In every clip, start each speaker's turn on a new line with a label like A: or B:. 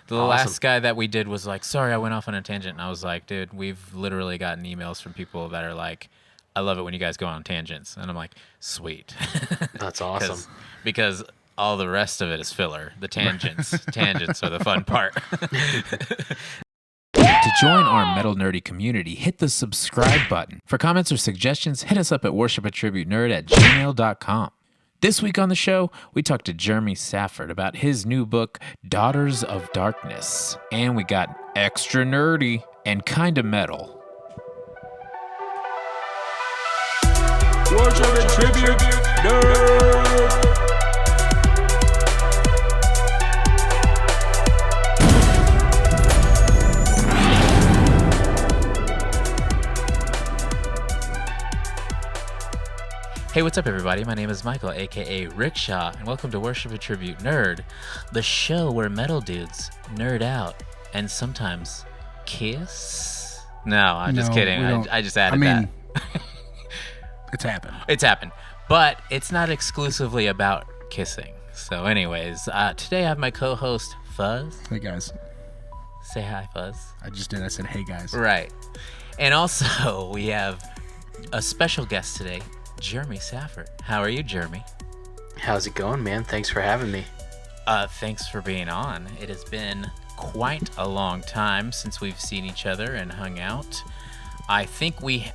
A: The last guy that we did was like, sorry, I went off on a tangent. And I was like, dude, we've literally gotten emails from people that are like, I love it when you guys go on tangents. And I'm like, sweet.
B: That's awesome.
A: Because all the rest of it is filler. The tangents are the fun part. To join our metal nerdy community, hit the subscribe button. For comments or suggestions, hit us up at worshipatributenerd@gmail.com. This week on the show, we talked to Jeremy Saffer about his new book, Daughters of Darkness. And we got extra nerdy and kinda metal.
C: Worship and tribute, nerd.
A: Hey, what's up, everybody? My name is Michael, aka Rickshaw, and welcome to Worship and Tribute Nerd, the show where metal dudes nerd out and sometimes kiss. No, I'm just kidding. I just added that.
D: It's happened.
A: It's happened. But it's not exclusively about kissing. So anyways, today I have my co-host, Fuzz.
D: Hey, guys.
A: Say hi, Fuzz.
D: I just did. I said, hey, guys.
A: Right. And also, we have a special guest today, Jeremy Saffer. How are you, Jeremy?
B: How's it going, man? Thanks for having me.
A: Thanks for being on. It has been quite a long time since we've seen each other and hung out. I think we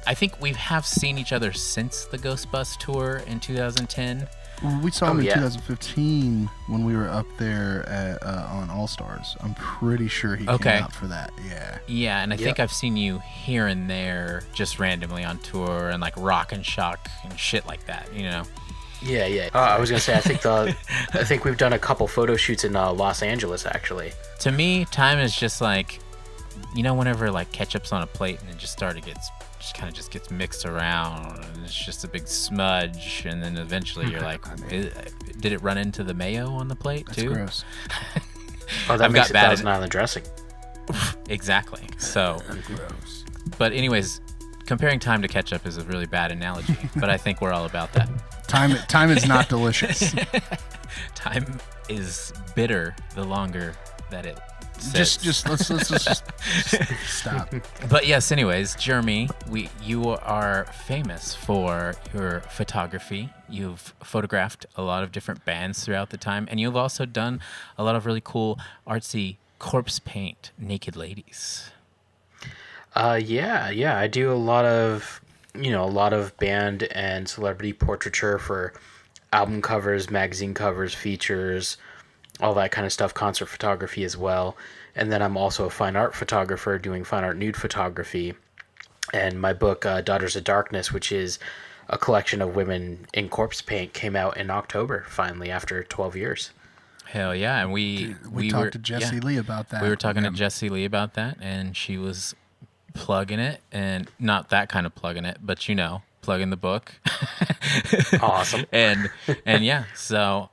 A: have seen each other since the Ghost Bus tour in 2010.
D: Well, we saw him in 2015 when we were up there at, on All Stars. I'm pretty sure he came out for that. Yeah.
A: Yeah, and I think I've seen you here and there just randomly on tour and like Rock and Shock and shit like that, you know?
B: Yeah. I was gonna say I think we've done a couple photo shoots in Los Angeles actually.
A: To me, time is just like, you know, whenever like ketchup's on a plate and it just gets mixed around and it's just a big smudge, and then eventually you're like, did it run into the mayo on the plate too?
D: That's gross.
B: Oh, that makes it Thousand Island dressing.
A: Exactly. So
D: gross.
A: But anyways, comparing time to ketchup is a really bad analogy, but I think we're all about that.
D: Time is not delicious.
A: Time is bitter the longer that it sits.
D: Let's just stop.
A: But yes, anyways, Jeremy, you are famous for your photography. You've photographed a lot of different bands throughout the time, and you've also done a lot of really cool artsy corpse paint naked ladies.
B: Yeah, I do a lot of band and celebrity portraiture for album covers, magazine covers, features, all that kind of stuff, concert photography as well. And then I'm also a fine art photographer doing fine art nude photography. And my book, Daughters of Darkness, which is a collection of women in corpse paint, came out in October, finally, after 12 years.
A: Hell yeah. And we
D: talked to Jessie Lee about that.
A: We were talking to Jessie Lee about that, and she was plugging it, and not that kind of plugging it, but you know, plugging the book.
B: Awesome.
A: and yeah, so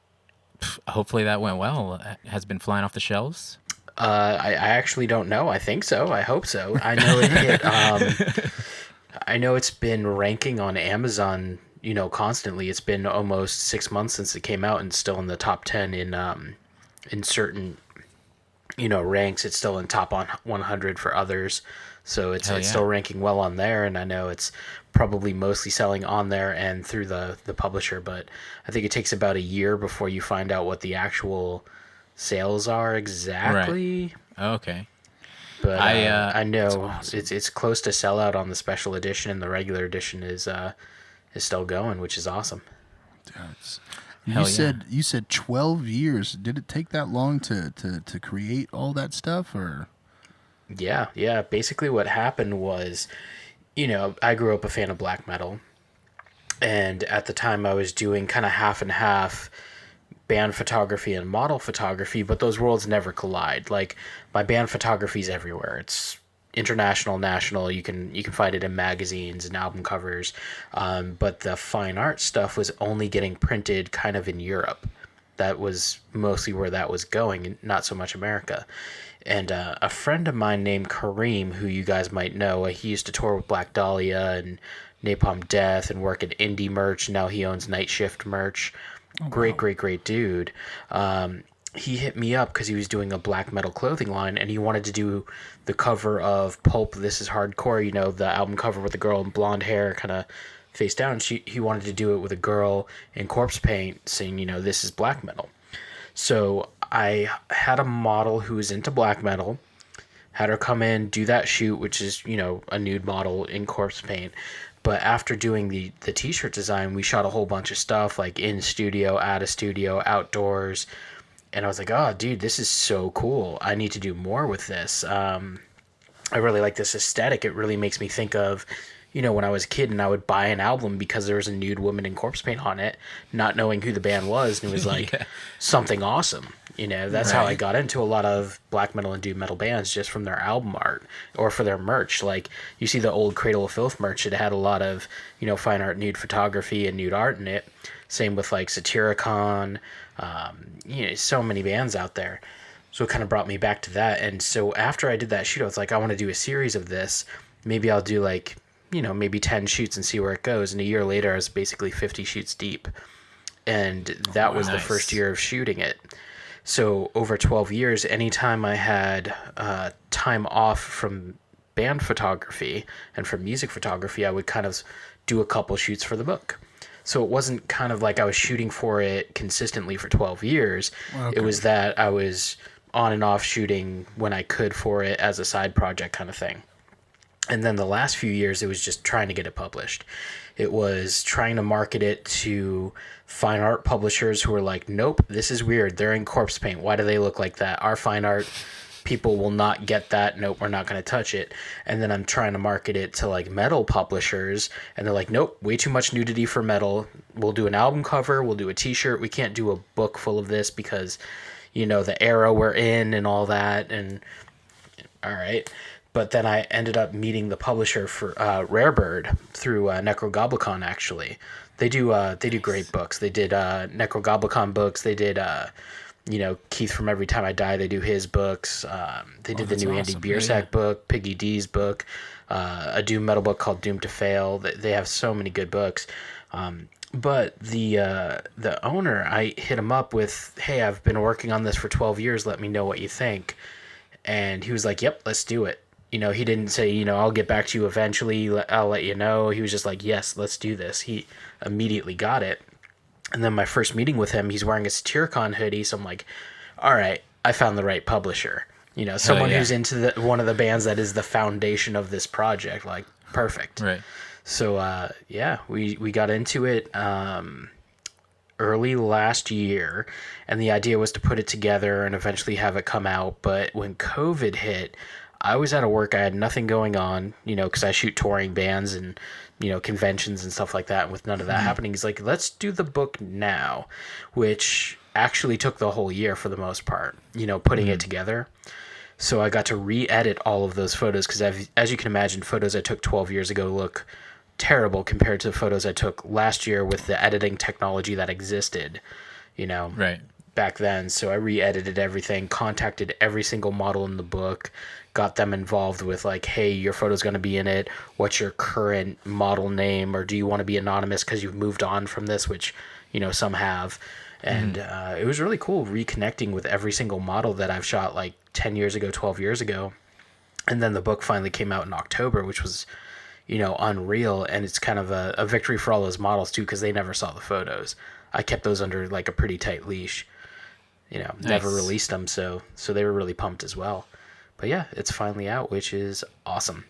A: hopefully that went well. It has been flying off the shelves.
B: I actually don't know. I think so. I hope so. I know it hit. I know it's been ranking on Amazon, you know, constantly. It's been almost 6 months since it came out, and still in the top 10 in certain, you know, ranks. It's still in top 100 for others. So it's still ranking well on there, and I know it's probably mostly selling on there and through the publisher, but I think it takes about a year before you find out what the actual sales are exactly.
A: Right. Okay.
B: But I know awesome. It's close to sellout on the special edition, and the regular edition is still going, which is awesome.
D: You said 12 years. Did it take that long to create all that stuff, or?
B: Yeah. Basically what happened was, you know, I grew up a fan of black metal, and at the time I was doing kind of half and half band photography and model photography, but those worlds never collide. Like, my band photography is everywhere. It's international, national. You can find it in magazines and album covers, but the fine art stuff was only getting printed kind of in Europe. That was mostly where that was going, and not so much America. And a friend of mine named Kareem, who you guys might know, he used to tour with Black Dahlia and Napalm Death and work at indie merch. Now he owns Night Shift merch. Oh, great dude. he hit me up because he was doing a black metal clothing line, and he wanted to do the cover of Pulp, This Is Hardcore, you know, the album cover with the girl in blonde hair kind of face down. He wanted to do it with a girl in corpse paint saying, you know, this is black metal. So I had a model who was into black metal, had her come in, do that shoot, which is, you know, a nude model in corpse paint. But after doing the t-shirt design, we shot a whole bunch of stuff, like in studio, out of studio, outdoors. And I was like, oh, dude, this is so cool. I need to do more with this. I really like this aesthetic. It really makes me think of, you know, when I was a kid and I would buy an album because there was a nude woman in corpse paint on it, not knowing who the band was. And it was like something awesome. You know, that's how I got into a lot of black metal and doom metal bands, just from their album art or for their merch. Like, you see the old Cradle of Filth merch, it had a lot of, you know, fine art, nude photography and nude art in it. Same with like Satyricon, you know, so many bands out there. So it kind of brought me back to that. And so after I did that shoot, I was like, I want to do a series of this. Maybe I'll do like, you know, maybe 10 shoots and see where it goes. And a year later, I was basically 50 shoots deep. And that was the first year of shooting it. So over 12 years, anytime I had time off from band photography and from music photography, I would kind of do a couple shoots for the book. So it wasn't kind of like I was shooting for it consistently for 12 years. Okay. It was that I was on and off shooting when I could for it as a side project kind of thing. And then the last few years, it was just trying to get it published. It was trying to market it to fine art publishers who were like, nope, this is weird. They're in corpse paint. Why do they look like that? Our fine art people will not get that. Nope, we're not going to touch it. And then I'm trying to market it to like metal publishers, and they're like, nope, way too much nudity for metal. We'll do an album cover. We'll do a t-shirt. We can't do a book full of this because, you know, the era we're in and all that. And all right. But then I ended up meeting the publisher for Rarebird through Necrogoblicon. Actually, they do great books. They did Necrogoblicon books. They did you know, Keith from Every Time I Die. They do his books. They did the new Andy Biersack book, Piggy D's book, a doom metal book called Doomed to Fail. They have so many good books. But the owner, I hit him up with, hey, I've been working on this for 12 years. Let me know what you think. And he was like, yep, let's do it. You know, he didn't say, you know, I'll get back to you eventually. I'll let you know. He was just like, yes, let's do this. He immediately got it. And then my first meeting with him, he's wearing a Satyricon hoodie. So I'm like, all right, I found the right publisher. You know, someone who's into one of the bands that is the foundation of this project. Like, perfect. Right. So, yeah, we got into it early last year. And the idea was to put it together and eventually have it come out. But when COVID hit, I was out of work. I had nothing going on, you know, because I shoot touring bands and, you know, conventions and stuff like that. And with none of that happening, he's like, let's do the book now, which actually took the whole year for the most part, you know, putting it together. So I got to re-edit all of those photos because, as you can imagine, photos I took 12 years ago look terrible compared to photos I took last year with the editing technology that existed, you know. Right. Back then. So I re-edited everything, contacted every single model in the book, got them involved with like, hey, your photo's going to be in it. What's your current model name? Or do you want to be anonymous because you've moved on from this, which, you know, some have. And it was really cool reconnecting with every single model that I've shot like 10 years ago, 12 years ago. And then the book finally came out in October, which was, you know, unreal. And it's kind of a victory for all those models too, because they never saw the photos. I kept those under like a pretty tight leash. You know, never released them, so they were really pumped as well. But yeah, it's finally out, which is awesome.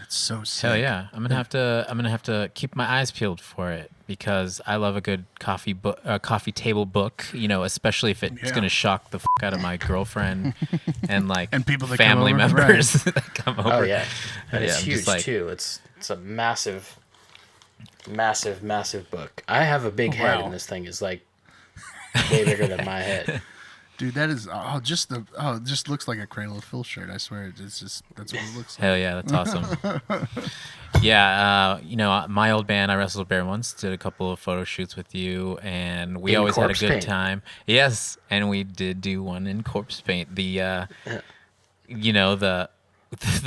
D: It's so sick.
A: Hell yeah! I'm gonna have to keep my eyes peeled for it because I love a good coffee table book. You know, especially if it's gonna shock the fuck out of my girlfriend and like
D: and people that
A: family
D: come over,
A: members that come over.
B: Oh yeah, and it's huge too. It's a massive book. I have a big head, and this thing is like way bigger than my head.
D: Dude, that is it just looks like a Cradle of Filth shirt. I swear, it's just that's what it looks like.
A: Hell yeah, that's awesome. Yeah, you know, my old band, I Wrestled a Bear once, did a couple of photo shoots with you, and we always had a good time. Yes, and we did do one in corpse paint. The, you know, the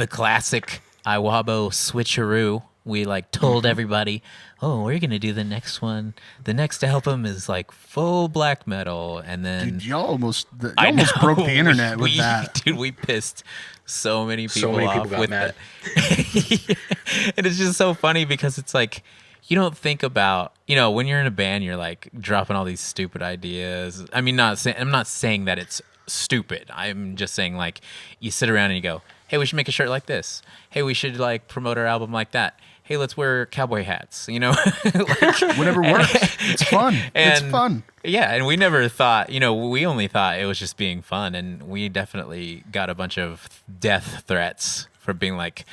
A: classic Iwabo switcheroo We like told everybody, oh, we're gonna do the next one. The next album is like full black metal, and then
D: dude, y'all almost broke the internet with that.
A: Dude, we pissed so many people off
B: got
A: with
B: mad.
A: that. And it's just so funny because it's like you don't think about, when you're in a band, you're like dropping all these stupid ideas. I mean, I'm not saying that it's stupid. I'm just saying like you sit around and you go, hey, we should make a shirt like this. Hey, we should like promote our album like that. Hey, let's wear cowboy hats,
D: like, whatever works. It's fun. It's fun.
A: Yeah, and we never thought, we only thought it was just being fun, and we definitely got a bunch of death threats for being like,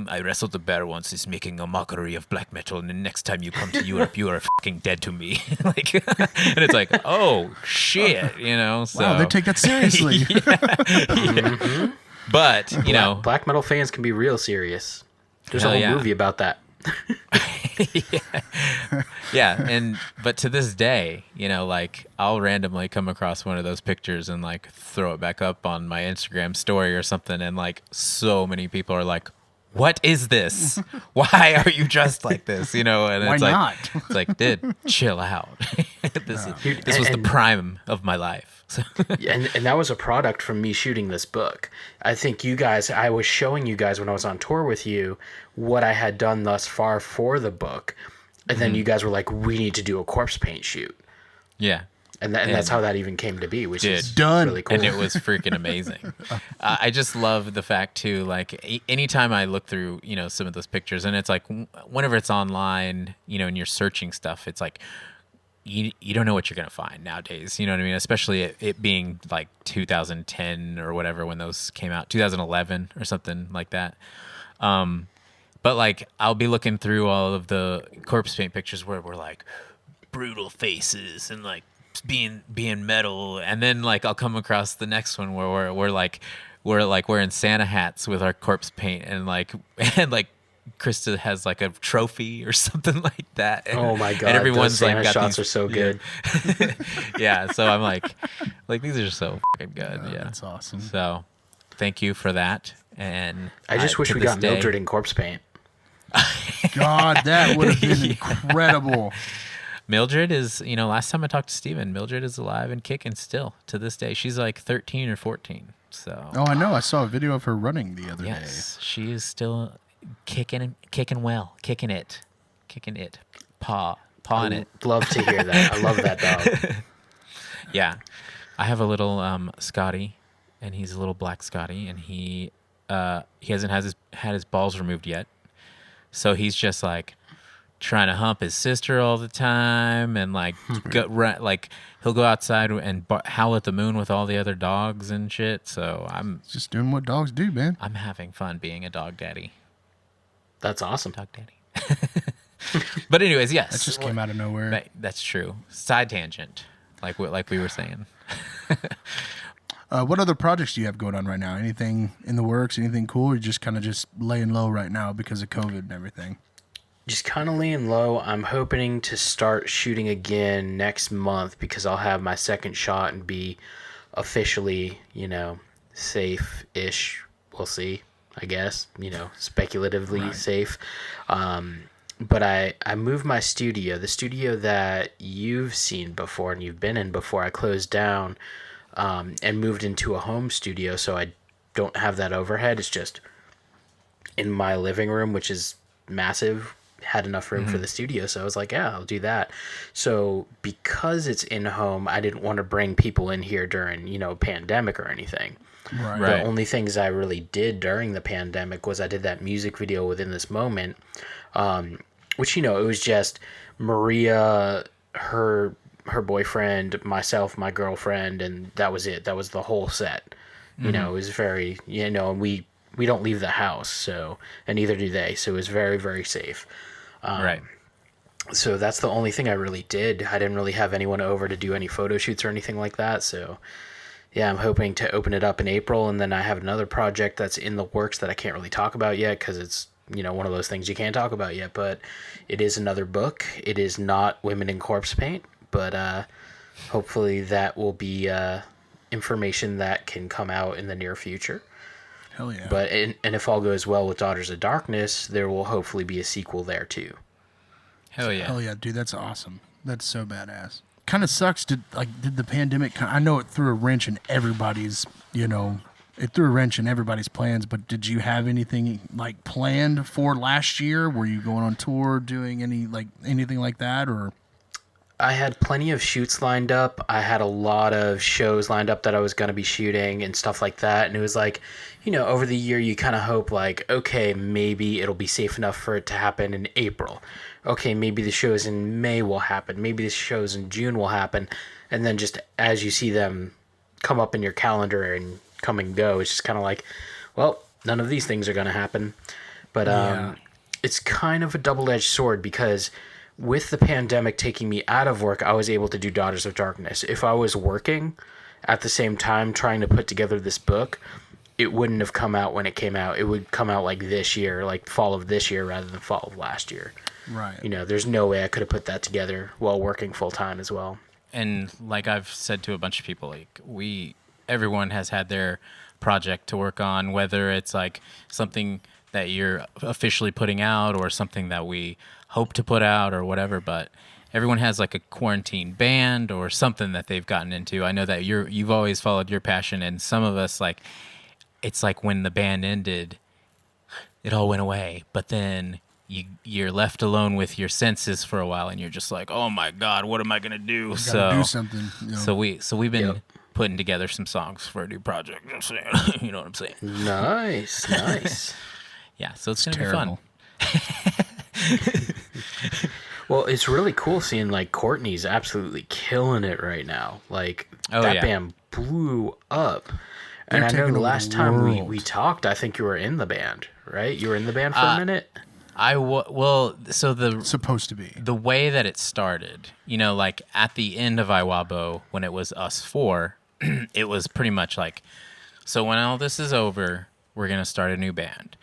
A: I wrestled the bear once, he's making a mockery of black metal, and the next time you come to Europe, you are fucking dead to me. Like, and it's like, oh, shit, so.
D: Wow, they take that seriously.
A: Yeah. But,
B: Black metal fans can be real serious. There's a whole movie about that.
A: Yeah, but to this day, like I'll randomly come across one of those pictures and like throw it back up on my Instagram story or something, and like so many people are like, what is this? Why are you dressed like this? And
D: why
A: it's
D: not?
A: like, it's like, dude, chill out. This was the prime of my life. So.
B: and that was a product from me shooting this book. I think I was showing you guys when I was on tour with you what I had done thus far for the book. And then you guys were like, we need to do a corpse paint shoot.
A: Yeah.
B: And that's how that even came to be, which is
D: done.
B: Really cool.
A: And it was freaking amazing. I just love the fact too, like anytime I look through, some of those pictures, and it's like whenever it's online, and you're searching stuff, it's like, you don't know what you're going to find nowadays. You know what I mean? Especially it being like 2010 or whatever when those came out, 2011 or something like that. But like I'll be looking through all of the corpse paint pictures where we're like brutal faces and like being metal, and then like I'll come across the next one where we're wearing Santa hats with our corpse paint, and like Krista has like a trophy or something like that. And,
B: oh my god!
A: And everyone's
B: those Santa
A: like,
B: shots are so good.
A: Yeah, so I'm like these are so fucking good. Yeah,
D: that's awesome.
A: So, thank you for that. And
B: I just wish we got Mildred in corpse paint.
D: God, that would have been incredible.
A: Mildred is, last time I talked to Steven, Mildred is alive and kicking still to this day. She's like 13 or 14. So.
D: Oh, I know. I saw a video of her running the other day.
A: Yes, she is still kicking well, kicking it, pawing it.
B: Love to hear that. I love that dog.
A: Yeah, I have a little Scotty, and he's a little black Scotty, and he hasn't had his balls removed yet, so he's just like trying to hump his sister all the time, and like he'll go outside and howl at the moon with all the other dogs and shit. So I'm
D: just doing what dogs do, man.
A: I'm having fun being a dog daddy.
B: That's awesome.
A: Dog daddy. But anyways, yes.
D: That just came out of nowhere.
A: That's true. Side tangent, like we were saying.
D: What other projects do you have going on right now? Anything in the works? Anything cool? Or you're just kind of just laying low right now because of COVID and everything?
B: Just kind of laying low. I'm hoping to start shooting again next month because I'll have my second shot and be officially, safe-ish. We'll see, I guess, speculatively right. Safe. But I moved my studio, the studio that you've seen before and you've been in before. I closed down and moved into a home studio, so I don't have that overhead. It's just in my living room, which is massive. Had enough room for the studio, so I was like, yeah, I'll do that. So because it's in home, I didn't want to bring people in here during pandemic or anything.
D: Right.
B: The only things I really did during the pandemic was I did that music video Within This Moment, which it was just Maria, her boyfriend, myself, my girlfriend, and that was it. That was the whole set. It was very we don't leave the house, so, and neither do they, so it was very, very safe.
A: Right.
B: So that's the only thing I really did. I didn't really have anyone over to do any photo shoots or anything like that. So yeah, I'm hoping to open it up in April. And then I have another project that's in the works that I can't really talk about yet because it's, one of those things you can't talk about yet. But it is another book. It is not Women in Corpse Paint, but hopefully that will be information that can come out in the near future.
D: Hell yeah.
B: But and if all goes well with Daughters of Darkness, there will hopefully be a sequel there too.
A: Hell yeah.
D: Hell yeah, dude, that's awesome. That's so badass. Kind of sucks. Did the pandemic? I know it threw a wrench in everybody's. It threw a wrench in everybody's plans. But did you have anything like planned for last year? Were you going on tour, doing anything like that, or?
B: I had plenty of shoots lined up. I had a lot of shows lined up that I was going to be shooting and stuff like that. And it was like, over the year, you kind of hope like, okay, maybe it'll be safe enough for it to happen in April. Okay, maybe the shows in May will happen. Maybe the shows in June will happen. And then just as you see them come up in your calendar and come and go, it's just kind of like, well, none of these things are going to happen. But it's kind of a double-edged sword because with the pandemic taking me out of work, I was able to do Daughters of Darkness. If I was working at the same time trying to put together this book, it wouldn't have come out when it came out. It would come out like this year, like fall of this year rather than fall of last year.
D: Right.
B: There's no way I could have put that together while working full time as well.
A: And like I've said to a bunch of people, like everyone has had their project to work on, whether it's like something that you're officially putting out or something that we hope to put out or whatever, but everyone has like a quarantine band or something that they've gotten into. I know that you've always followed your passion, and some of us, like, it's like when the band ended, it all went away, but then you're left alone with your senses for a while, and you're just like, oh my God, what am I gonna do?
D: Do something.
A: So we've been putting together some songs for a new project. Just saying. You know what I'm saying?
B: Nice.
A: Yeah, so it's gonna be fun.
B: Well, it's really cool seeing like Courtney's absolutely killing it right now. Like that band blew up. And I know the last time we talked, I think you were in the band, right? You were in the band for a minute?
D: Supposed to be.
A: The way that it started, like at the end of Iwabo, when it was us four, it was pretty much like, so when all this is over, we're going to start a new band.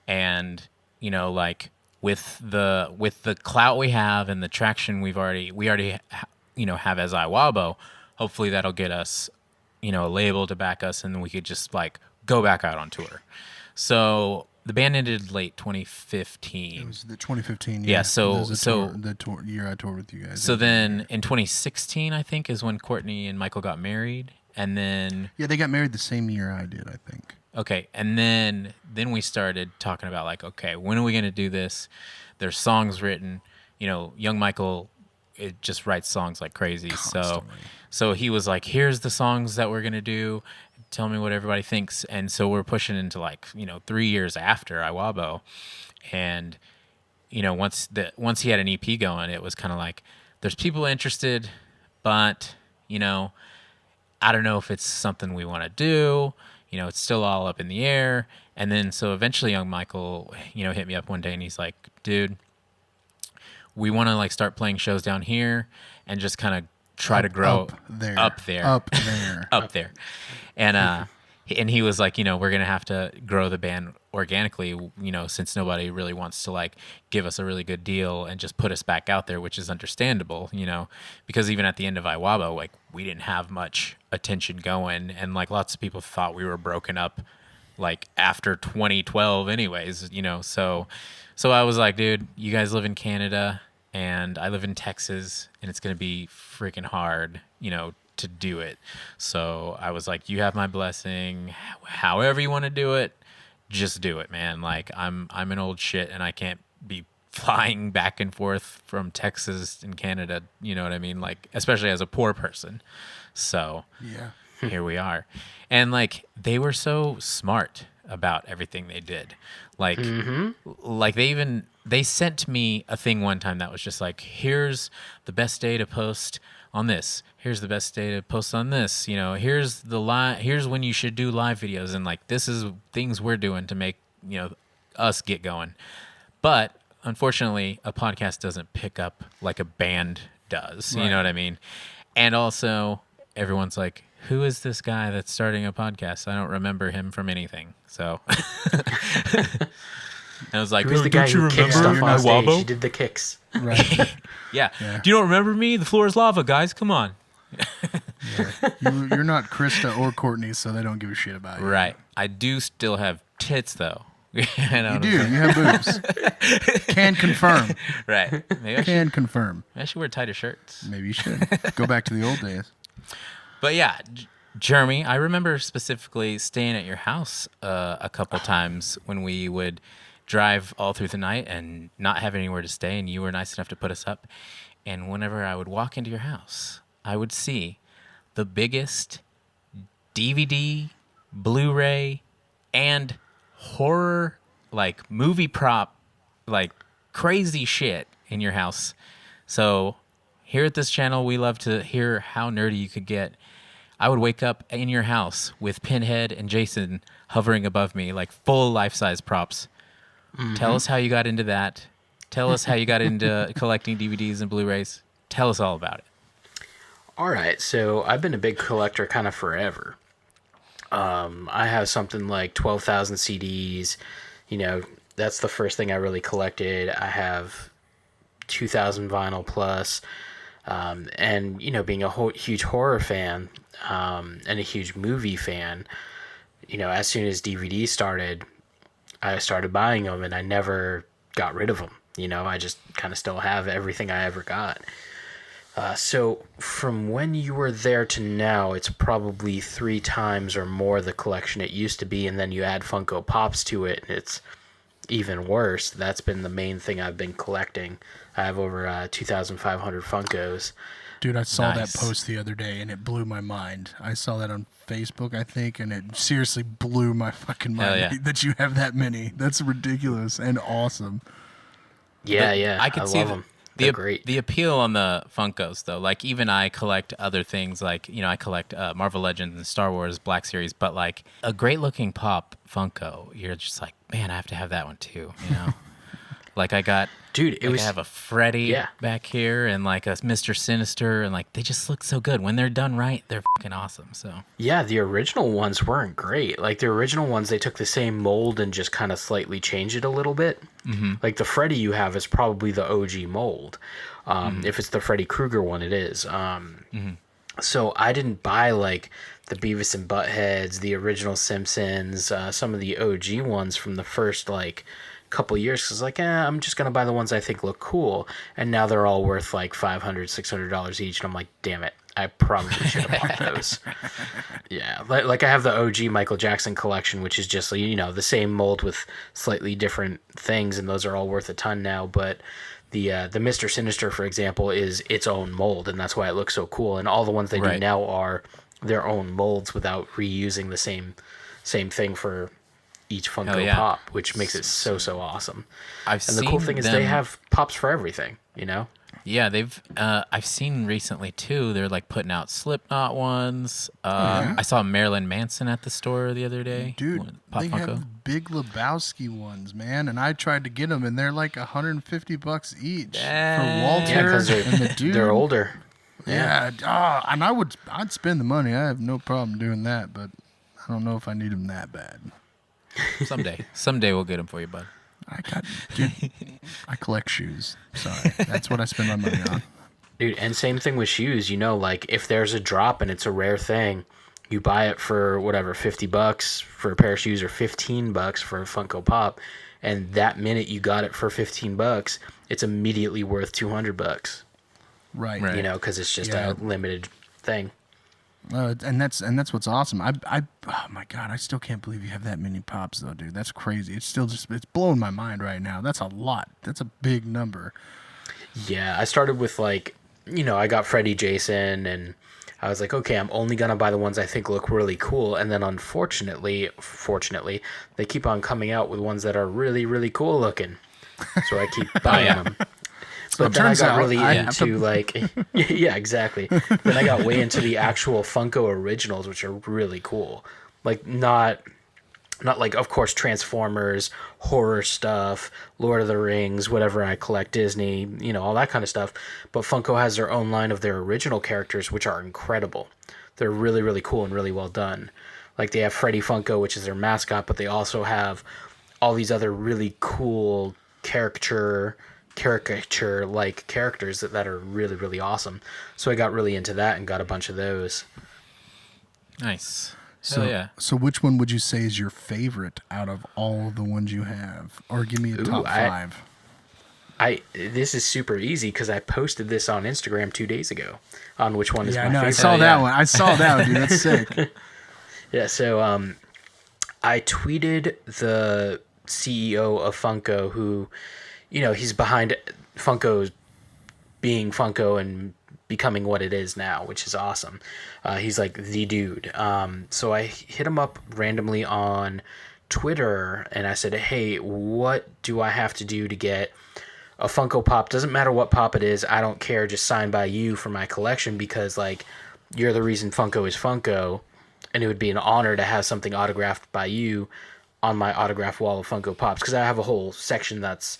A: And, like with the clout we have and the traction we already have as Iwabo, hopefully that'll get us, a label to back us, and then we could just like go back out on tour. So the band ended late 2015.
D: It was the 2015 year.
A: Yeah, so
D: the year I toured with you guys.
A: So then in 2016, I think, is when Courtney and Michael got married, and then
D: they got married the same year I did, I think.
A: Okay, and then we started talking about like, okay, when are we going to do this? There's songs written. Young Michael, it just writes songs like crazy. Constantly. So he was like, here's the songs that we're going to do. Tell me what everybody thinks. And so we're pushing into like, 3 years after Iwabo. And, once he had an EP going, it was kind of like, there's people interested, but, I don't know if it's something we want to do. It's still all up in the air. And then so eventually young Michael, hit me up one day and he's like, dude, we want to like start playing shows down here and just kind of try to grow up there. And he was like, we're going to have to grow the band organically, since nobody really wants to like give us a really good deal and just put us back out there, which is understandable, because even at the end of Iwabo, like we didn't have much attention going, and like lots of people thought we were broken up like after 2012 anyways, so I was like, dude, you guys live in Canada and I live in Texas, and it's going to be freaking hard, to do it. So I was like, you have my blessing. However you want to do it, just do it, man. Like I'm an old shit and I can't be flying back and forth from Texas and Canada, you know what I mean? Like, especially as a poor person. So here we are. And like, they were so smart about everything they did. Like, like they sent me a thing one time that was just like, here's the best day to post on this. Here's the best day to post on this. Here's here's when you should do live videos, and like this is things we're doing to make us get going. But unfortunately, a podcast doesn't pick up like a band does. Right. You know what I mean? And also, everyone's like, who is this guy that's starting a podcast? I don't remember him from anything. So I was like,
B: who's the guy who kicked stuff on stage? He did the kicks.
D: Right.
A: Yeah. Do you don't remember me? The floor is lava, guys. Come on.
D: You're not Krista or Courtney, so they don't give a shit about you.
A: Right. I do still have tits, though. You
D: do. You have boobs. Can confirm.
A: Right. Maybe I
D: Can confirm.
A: should wear tighter shirts.
D: Maybe you should. Go back to the old days.
A: But yeah, Jeremy, I remember specifically staying at your house a couple times when we would drive all through the night and not have anywhere to stay, and you were nice enough to put us up. And whenever I would walk into your house, I would see the biggest DVD, Blu-ray, and horror, like movie prop, like crazy shit in your house. So here at this channel, we love to hear how nerdy you could get. I would wake up in your house with Pinhead and Jason hovering above me, like full life-size props. Mm-hmm. Tell us how you got into that. Tell us how you got into collecting DVDs and Blu-rays. Tell us all about it.
B: All right, so I've been a big collector kind of forever. I have something like 12,000 CDs. You know, that's the first thing I really collected. I have 2,000 vinyl plus. And, you know, being a huge horror fan and a huge movie fan, you know, as soon as DVDs started, I started buying them, and I never got rid of them. You know, I just kind of still have everything I ever got. So from when you were there to now, it's probably 3 times or more the collection it used to be, and then you add Funko Pops to it, and it's even worse. That's been the main thing I've been collecting. I have over 2,500 Funkos.
D: Dude, I saw
A: Nice.
D: that post the other day, and it blew my mind. I saw that on Facebook, I think, and it seriously blew my fucking mind
A: yeah.
D: that you have that many. That's ridiculous and awesome.
B: Yeah,
A: I could see
B: love them. They're great.
A: The appeal on the Funkos, though. Like, even I collect other things, like, you know, I collect Marvel Legends and Star Wars Black Series, but like a great looking Pop Funko, you're just like, man, I have to have that one too, you know? Like, I got,
B: Dude,
A: I have a Freddy back here and like a Mr. Sinister, and like they just look so good. When they're done right, they're fucking awesome. So
B: Yeah, the original ones weren't great. Like, the original ones, they took the same mold and just kind of slightly changed it a little bit. Mm-hmm. Like, the Freddy you have is probably the OG mold. If it's the Freddy Krueger one, it is. So I didn't buy, like, the Beavis and Buttheads, the original Simpsons, some of the OG ones from the first, like, couple years, because like, I'm just gonna buy the ones I think look cool, and now they're all worth like $500-$600 each, and I'm like, damn it, I probably should have bought those. Yeah, like I have the OG Michael Jackson collection, which is just, you know, the same mold with slightly different things, and those are all worth a ton now. But the Mr. Sinister, for example, is its own mold, and that's why it looks so cool. And all the ones they do now are their own molds without reusing the same thing for each Funko Pop, which makes it so awesome. And the cool thing is they have pops for everything, you know?
A: Yeah, they've I've seen recently too, they're like putting out Slipknot ones. I saw Marilyn Manson at the store the other day.
D: Dude,
A: Pop
D: they
A: Funko.
D: have Big Lebowski ones, man, and I tried to get them, and they're like $150 each for Walter
B: Yeah, because
D: and the dude.
B: they're older.
D: Yeah, and I'd spend the money. I have no problem doing that, but I don't know if I need them that bad.
A: Someday we'll get them for you, bud.
D: I collect shoes. Sorry, that's what I spend my money on.
B: Dude, and same thing with shoes. You know, like, if there's a drop and it's a rare thing, you buy it for whatever, $50 for a pair of shoes or $15 for a Funko Pop, and that minute you got it for $15, it's immediately worth $200.
D: Right.
B: You know, because it's just a limited thing.
D: And that's what's awesome. Oh my god, I still can't believe you have that many pops though, dude. That's crazy. It's blowing my mind right now. That's a lot. That's a big number.
B: Yeah, I started with, like, you know, I got Freddy, Jason, and I was like, okay, I'm only gonna buy the ones I think look really cool. And then fortunately, they keep on coming out with ones that are really, really cool looking. So I keep buying them. But then I got really into, like, yeah, exactly. Then I got way into the actual Funko originals, which are really cool. Like, not like, of course, Transformers, horror stuff, Lord of the Rings, whatever I collect, Disney, you know, all that kind of stuff. But Funko has their own line of their original characters, which are incredible. They're really, really cool and really well done. Like, they have Freddy Funko, which is their mascot, but they also have all these other really cool caricature caricature like characters that are really, really awesome. So I got really into that and got a bunch of those.
A: Nice.
D: So,
A: Hell yeah.
D: so which one would you say is your favorite out of all of the ones you have? Or give me a top 5.
B: This is super easy because I posted this on Instagram 2 days ago on which one is my favorite.
D: I saw that one. I saw that one, dude. That's sick.
B: Yeah, so I tweeted the CEO of Funko, who, he's behind Funko being Funko and becoming what it is now, which is awesome. He's like the dude. So I hit him up randomly on Twitter and I said, hey, what do I have to do to get a Funko Pop? Doesn't matter what pop it is. I don't care. Just signed by you for my collection because, like, you're the reason Funko is Funko. And it would be an honor to have something autographed by you on my autograph wall of Funko Pops. Because I have a whole section that's,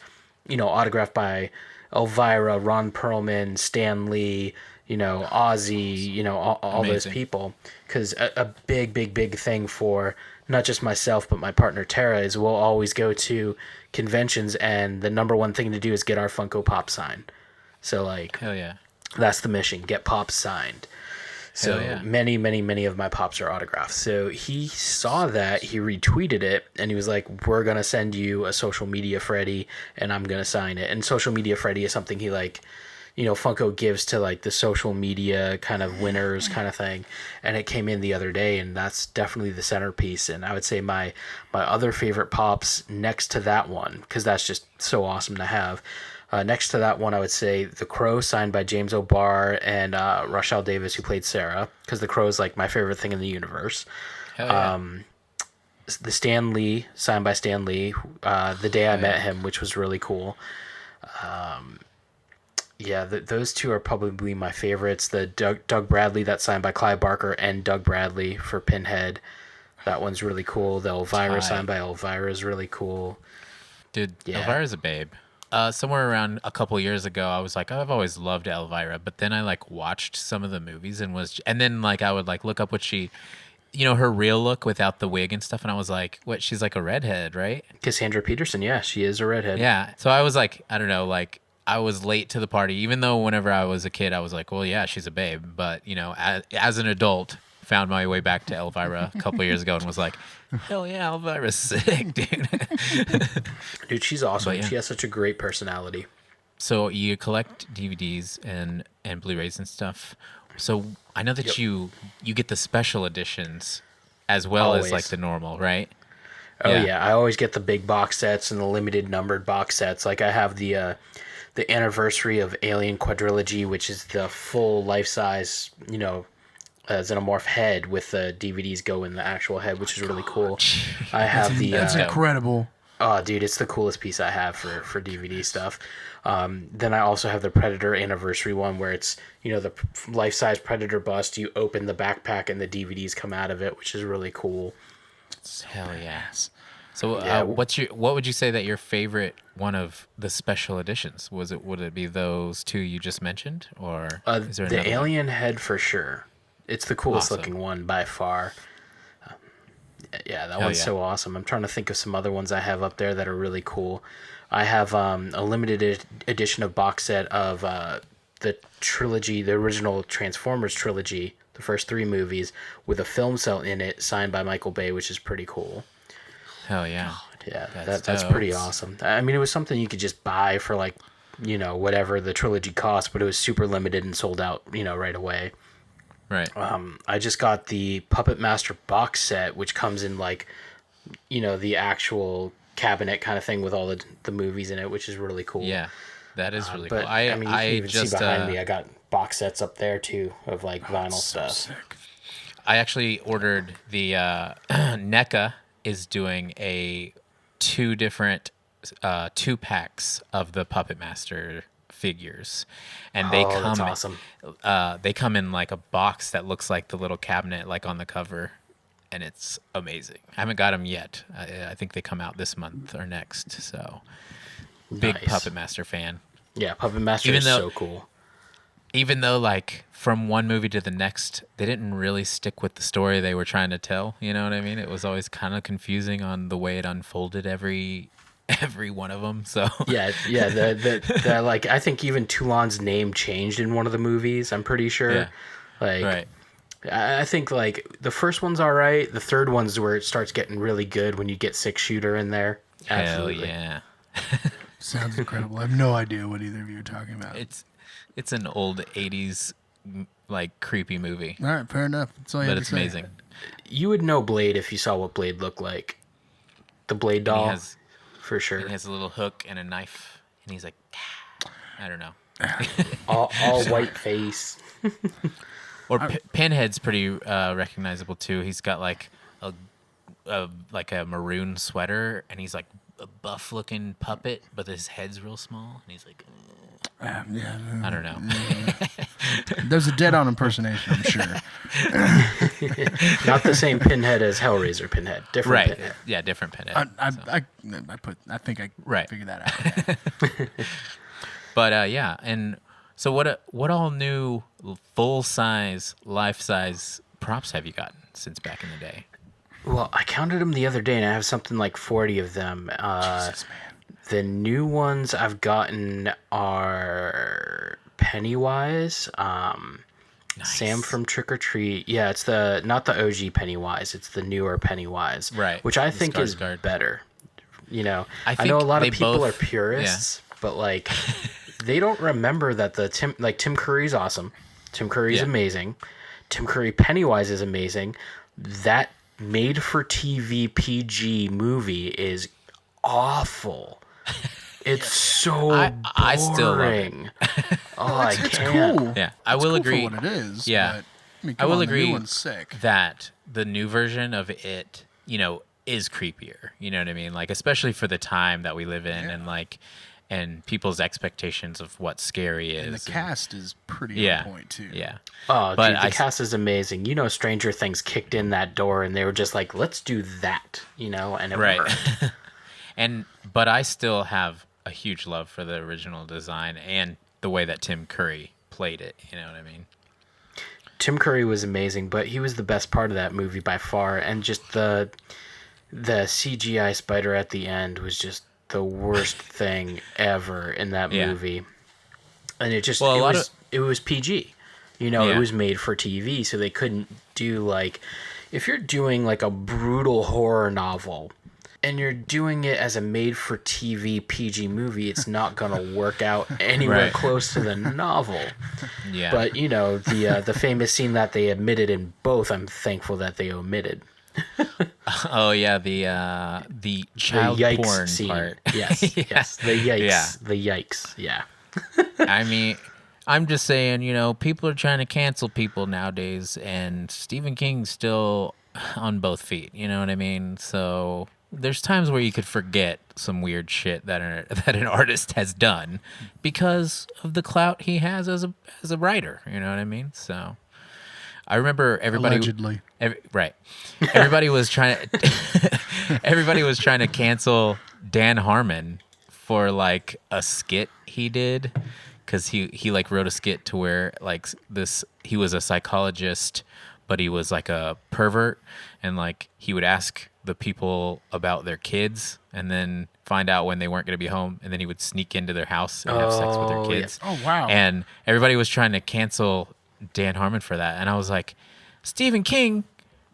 B: autographed by Elvira, Ron Perlman, Stan Lee, Ozzy, all those people. Because a big, big, big thing for not just myself, but my partner Tara is we'll always go to conventions and the number one thing to do is get our Funko Pop signed. So, like,
A: Hell yeah.
B: that's the mission, get Pops signed. So many, many, many of my Pops are autographed. So he saw that, he retweeted it, and he was like, we're going to send you a social media Freddy, and I'm going to sign it. And social media Freddy is something he, like, Funko gives to, like, the social media kind of winners kind of thing. And it came in the other day, and that's definitely the centerpiece. And I would say my other favorite Pops next to that one, because that's just so awesome to have. Next to that one, I would say The Crow, signed by James O'Barr and Rochelle Davis, who played Sarah, because The Crow is, like, my favorite thing in the universe.
A: Hell yeah.
B: The Stan Lee, signed by Stan Lee, the day I met him, which was really cool. Those two are probably my favorites. The Doug Bradley, that's signed by Clive Barker and Doug Bradley for Pinhead. That one's really cool. The Elvira, signed by Elvira, is really cool.
A: Dude, Elvira's a babe. Somewhere around a couple years ago, I was like, I've always loved Elvira, but then I like watched some of the movies and then like I would like look up what she, her real look without the wig and stuff, and I was like, what? She's like a redhead, right?
B: Cassandra Peterson, yeah, she is a redhead.
A: Yeah. So I was like, I don't know, like I was late to the party, even though whenever I was a kid, I was like, well, yeah, she's a babe, but as an adult, found my way back to Elvira a couple years ago and was like, hell yeah, Elvira's sick, dude.
B: Dude, she's awesome.
A: Yeah.
B: She has such a great personality.
A: So you collect DVDs and Blu-rays and stuff. So I know that you get the special editions as well as like the normal, right?
B: Oh yeah, I always get the big box sets and the limited numbered box sets. Like I have the anniversary of Alien Quadrilogy, which is the full life-size, xenomorph head with the DVDs go in the actual head, which is really cool. I have
D: that's incredible.
B: Oh, dude, it's the coolest piece I have for DVD stuff. Then I also have the Predator anniversary one where it's, the life-size Predator bust. You open the backpack and the DVDs come out of it, which is really cool.
A: Hell yes. So what would you say that your favorite one of the special editions was? Would it be those two you just mentioned, or is there
B: the alien head for sure? It's the coolest looking one by far. That one's so awesome. I'm trying to think of some other ones I have up there that are really cool. I have a limited edition of box set of the trilogy, the original Transformers trilogy, the first 3 movies, with a film set in it signed by Michael Bay, which is pretty cool.
A: Hell yeah.
B: Yeah, that's pretty awesome. I mean, it was something you could just buy for like, whatever the trilogy cost, but it was super limited and sold out, right away.
A: Right.
B: I just got the Puppet Master box set, which comes in like, the actual cabinet kind of thing with all the movies in it, which is really cool.
A: Yeah, that is really
B: cool.
A: cool.
B: I mean, you can even see behind me, I got box sets up there too of like vinyl stuff.
A: Sick. I actually ordered the NECA is doing 2 different 2-packs of the Puppet Master figures, and they come
B: that's awesome.
A: They come in like a box that looks like the little cabinet like on the cover, and it's amazing. I haven't got them yet. I think they come out this month or next, so big Puppet Master fan.
B: Yeah, Puppet Master is so cool.
A: Even though like from one movie to the next, they didn't really stick with the story they were trying to tell, you know what I mean? It was always kind of confusing on the way it unfolded every every one of them. So
B: Yeah. The like I think even Toulon's name changed in one of the movies. I'm pretty sure.
A: Yeah.
B: Like
A: right.
B: I think like the first one's all right. The third one's where it starts getting really good when you get 6-shooter in there. Absolutely.
A: Hell yeah.
D: Sounds incredible. I have no idea what either of you are talking about.
A: It's an old 80s like creepy movie.
D: All right, fair enough. That's all you
A: But
D: have
A: it's
D: to say.
A: amazing.
B: You would know Blade if you saw what Blade looked like. The Blade doll,
A: has-
B: for sure.
A: He has a little hook and a knife, and he's like, I don't know.
B: all white face.
A: Or Pinhead's pretty recognizable too. He's got like a maroon sweater, and he's like a buff-looking puppet, but his head's real small, and he's like,
D: Yeah,
A: I don't know.
D: there's a dead-on impersonation, I'm sure.
B: Not the same Pinhead as Hellraiser Pinhead. Different
A: Right?
B: Pinhead.
A: Yeah, different Pinhead.
D: I think I
A: Right.
D: figured that out. Yeah.
A: But yeah, and so what all new full-size, life-size props have you gotten since back in the day?
B: Well, I counted them the other day, and I have something like 40 of them.
D: Jesus, man.
B: The new ones I've gotten are Pennywise, Sam from Trick or Treat. Yeah, it's not the OG Pennywise. It's the newer Pennywise,
A: Right,
B: Which I
A: the
B: think is
A: Skarsgård.
B: better. You know,
A: I
B: I know a
A: think
B: lot
A: they
B: of people
A: both-
B: are purists, but like they don't remember that Tim Curry's awesome. Tim Curry's
A: Yeah.
B: amazing. Tim Curry Pennywise is amazing. That made-for-TV PG movie is awful. It's so
A: I still love it.
B: boring. Oh, I
D: It's
B: can't.
D: cool.
A: Yeah, I
D: It's
A: will
D: cool
A: agree.
D: for what it is.
A: Yeah.
D: But, I mean,
A: I
D: come
A: will
D: on, the
A: agree
D: new one's sick.
A: that the new version of it, is creepier. You know what I mean? Like, especially for the time that we live in, and people's expectations of what scary is.
D: And the cast is pretty
A: yeah,
D: on point too.
A: yeah.
B: Oh,
A: But
B: dude, the
A: I-
B: cast is amazing. You know, Stranger Things kicked in that door, and they were just like, "Let's do that," and it
A: Right.
B: worked.
A: But I still have a huge love for the original design and the way that Tim Curry played it. You know what I mean?
B: Tim Curry was amazing, but he was the best part of that movie by far, and just the CGI spider at the end was just the worst thing ever in that
A: Yeah.
B: movie. And it just
A: Well,
B: it was PG.
A: Yeah.
B: It was made for TV, so they couldn't do like if you're doing like a brutal horror novel and you're doing it as a made for TV PG movie, it's not going to work out anywhere
A: Right.
B: close to the novel.
A: Yeah.
B: But the famous scene that they admitted in both, I'm thankful that they omitted.
A: oh yeah, the child
B: the yikes
A: porn
B: scene.
A: part.
B: Yes, yes, the yikes.
A: Yeah.
B: The yikes. Yeah.
A: I mean, I'm just saying, people are trying to cancel people nowadays, and Stephen King's still on both feet. You know what I mean? So there's times where you could forget some weird shit that an artist has done because of the clout he has as a writer. You know what I mean? So I remember everybody
D: Allegedly.
A: right. Everybody was trying to cancel Dan Harmon for like a skit he did, because he like wrote a skit to where like he was a psychologist, but he was like a pervert, and like he would ask the people about their kids and then find out when they weren't going to be home, and then he would sneak into their house and have sex with their
B: Oh,
A: kids.
D: yeah. Oh, wow.
A: And everybody was trying to cancel Dan Harmon for that, and I was like, Stephen King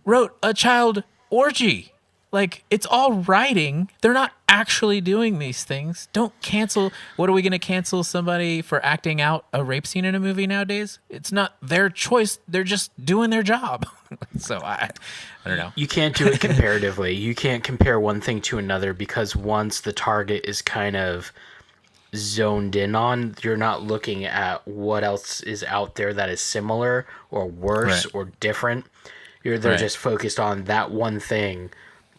A: wrote a child orgy. Like, it's all writing. They're not actually doing these things. Don't cancel. What are we going to cancel somebody for acting out a rape scene in a movie nowadays? It's not their choice. They're just doing their job. So I don't know.
B: You can't do it comparatively. You can't compare one thing to another, because once the target is kind of zoned in on, you're not looking at what else is out there that is similar or worse
A: Right.
B: or different. They're
A: Right.
B: just focused on that one thing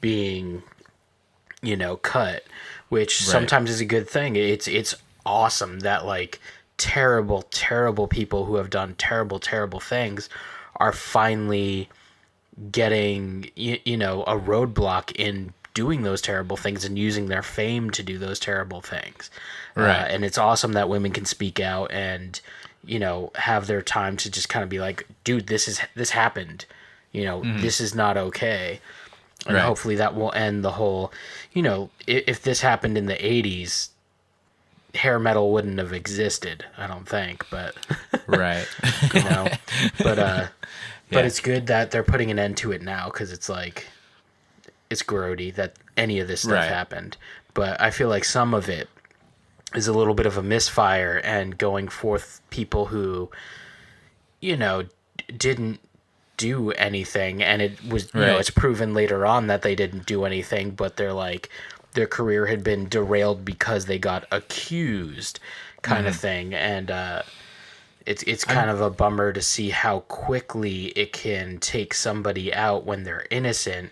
B: being, cut, which sometimes is a good thing. It's awesome that like terrible people who have done terrible things are finally getting a roadblock in doing those terrible things and using their fame to do those terrible things.
A: Right.
B: And it's awesome that women can speak out and have their time to just kind of be like, dude, this happened. This is not okay. And
A: Right.
B: hopefully that will end the whole, if this happened in the 80s, hair metal wouldn't have existed, I don't think, but
A: Right.
B: you know, but
A: Yeah.
B: it's good that they're putting an end to it now, because it's like, it's grody that any of this stuff
A: Right.
B: happened. But I feel like some of it is a little bit of a misfire, and going forth people who, didn't do anything, and it was,
A: Right.
B: it's proven later on that they didn't do anything, but they're like, their career had been derailed because they got accused, kind of thing. And it's kind of a bummer to see how quickly it can take somebody out when they're innocent,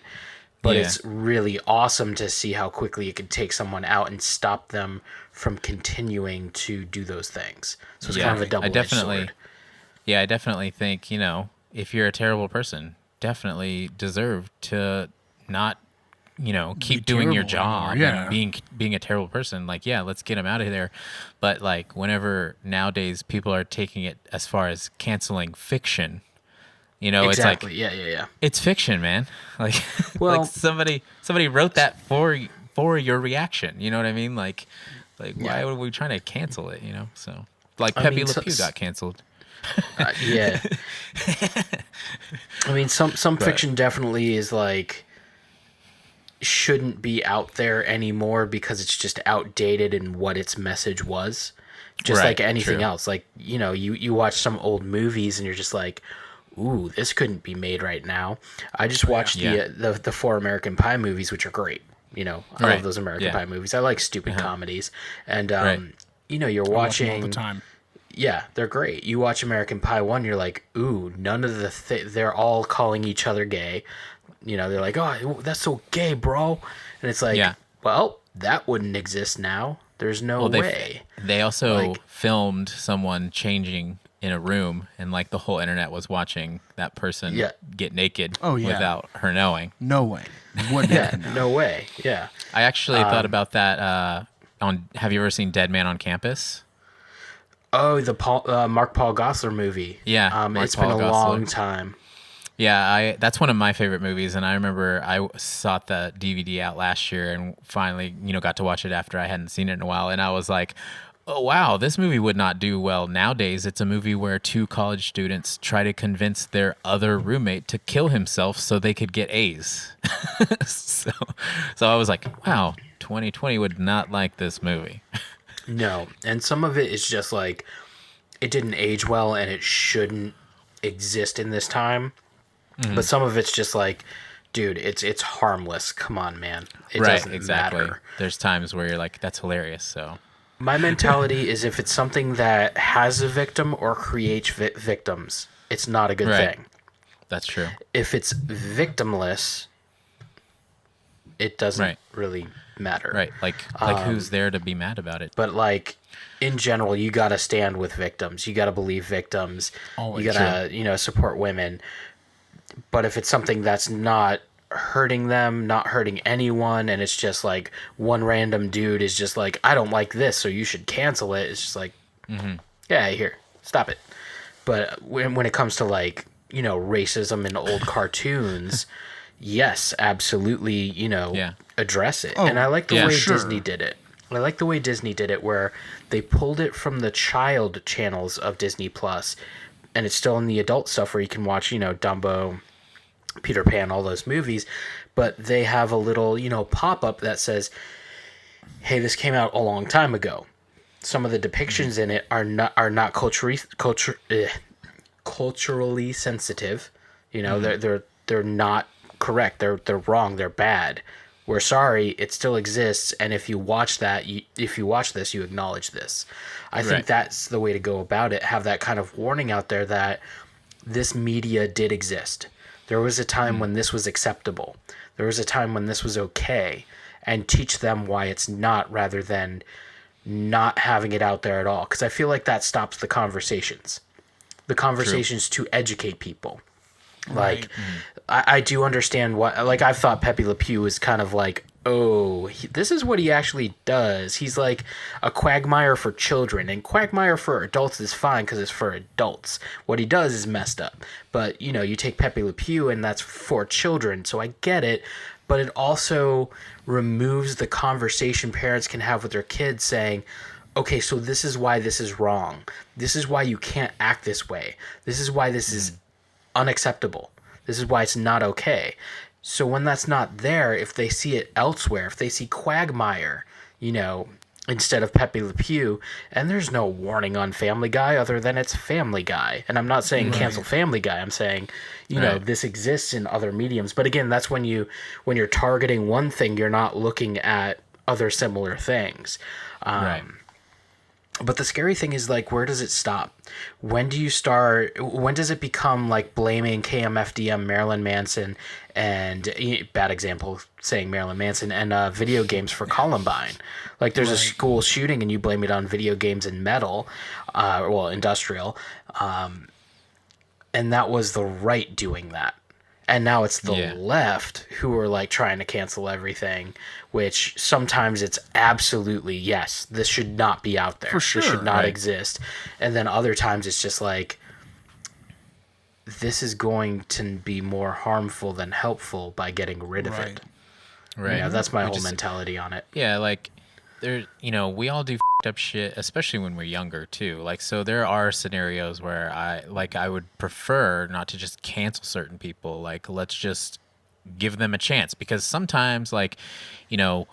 B: but
A: Yeah.
B: it's really awesome to see how quickly it can take someone out and stop them from continuing to do those things. So it's kind of a double-edged sword.
A: Yeah, I definitely think, if you're a terrible person, definitely deserve to not, keep doing your
D: terrible anymore,
A: job
D: yeah.
A: and being a terrible person. Like, yeah, let's get them out of there. But like, whenever nowadays people are taking it as far as canceling fiction,
B: Exactly.
A: it's like,
B: Yeah.
A: it's fiction, man. Like,
B: Well-
A: like somebody wrote that for your reaction. You know what I mean? Like why are we trying to cancel it? So like
B: I
A: Pepe
B: mean,
A: Le Pew got canceled.
B: Yeah. I mean, some fiction definitely is like, shouldn't be out there anymore because it's just outdated in what its message was. Just
A: Right,
B: like anything
A: true.
B: else. Like, you watch some old movies and you're just like, ooh, this couldn't be made right now. I just watched
A: Yeah.
B: the 4 American Pie movies, which are great. I love
A: Right.
B: those American
A: Yeah.
B: Pie movies. I like stupid comedies. And,
A: Right.
B: you're
D: I watch them all
B: watching...
D: the time.
B: Yeah, they're great. You watch American Pie 1, you're like, ooh, none of they're all calling each other gay. They're like, oh, that's so gay, bro. And it's like,
A: Yeah.
B: well, that wouldn't exist now. There's no way.
A: They also
B: Like-
A: filmed someone changing in a room, and like the whole internet was watching that person
B: Yeah.
A: get naked
D: Oh, yeah.
A: without her knowing.
D: No way. Wouldn't
B: Yeah,
D: happen now.
B: no way. Yeah.
A: I actually thought about that have you ever seen Dead Man on Campus?
B: Oh, the Mark Paul Gosselaar movie.
A: Yeah, Mark
B: it's
A: Paul
B: been a
A: Gosselaar.
B: long time.
A: Yeah, that's one of my favorite movies, and I remember I sought the DVD out last year and finally, got to watch it after I hadn't seen it in a while, and I was like, oh wow, this movie would not do well nowadays. It's a movie where 2 college students try to convince their other roommate to kill himself so they could get A's. so I was like, wow, 2020 would not like this movie.
B: No, and some of it is just like, it didn't age well and it shouldn't exist in this time. But some of it's just like, dude, it's harmless. Come on, man. It doesn't
A: exactly.
B: matter.
A: There's times where you're like, that's hilarious. So
B: My mentality is, if it's something that has a victim or creates victims, it's not a good
A: Right.
B: thing.
A: that's true.
B: If it's victimless, it doesn't
A: Right.
B: really matter.
A: Right. Like who's there to be mad about it?
B: But like, in general, you got to stand with victims. You got to believe victims.
D: Always.
B: You got to, support women. But if it's something that's not hurting them, not hurting anyone, and it's just like one random dude is just like, I don't like this, so you should cancel it. It's just like, yeah, here, stop it. But when it comes to like, racism in old cartoons, yes, absolutely,
A: Yeah.
B: address it.
D: Oh,
B: And I like the
A: yeah,
B: way
D: sure.
B: Disney did it. I like the way Disney did it, where they pulled it from the child channels of Disney Plus, and it's still in the adult stuff where you can watch, Dumbo, Peter Pan, all those movies, but they have a little, pop-up that says, hey, this came out a long time ago. Some of the depictions in it are not culturally sensitive. They're not correct. They're wrong. They're bad. We're sorry. It still exists. And if you watch this, you acknowledge this. I think
A: Right.
B: that's the way to go about it. Have that kind of warning out there that this media did exist. There was a time when this was acceptable. There was a time when this was okay, and teach them why it's not, rather than not having it out there at all. Because I feel like that stops the conversations. The conversations to educate people. Like, I do understand what, like, I've thought Pepe Le Pew is kind of like, oh, this is what he actually does. He's like a quagmire for children, and quagmire for adults is fine because it's for adults. What he does is messed up. But, you take Pepe Le Pew, and that's for children, so I get it. but it also removes the conversation parents can have with their kids saying, okay, so this is why this is wrong. This is why you can't act this way. This is why this is unacceptable. This is why it's not okay. So when that's not there, if they see it elsewhere, if they see Quagmire, you know, instead of Pepe Le Pew, and there's no warning on Family Guy other than it's Family Guy. And I'm not saying cancel Family Guy. I'm saying, you know, this exists in other mediums. But again, that's when you're targeting one thing, you're not looking at other similar things. But the scary thing is, like, where does it stop? When does it become like blaming KMFDM, Marilyn Manson, and bad example saying Marilyn Manson, and video games for Columbine? Like, there's a school shooting and you blame it on video games and metal, industrial. And that was the right doing that. And now it's the left who are like trying to cancel everything, which sometimes it's absolutely, yes, this should not be out there.
D: For sure,
B: this should not exist. And then other times it's just like, this is going to be more harmful than helpful by getting rid of it.
A: Right.
B: You know, that's my whole mentality on it.
A: Yeah, like, there, you know, we all do up shit, especially when we're younger too. Like, so there are scenarios where I would prefer not to just cancel certain people. Like, let's just give them a chance, because sometimes, like, you know,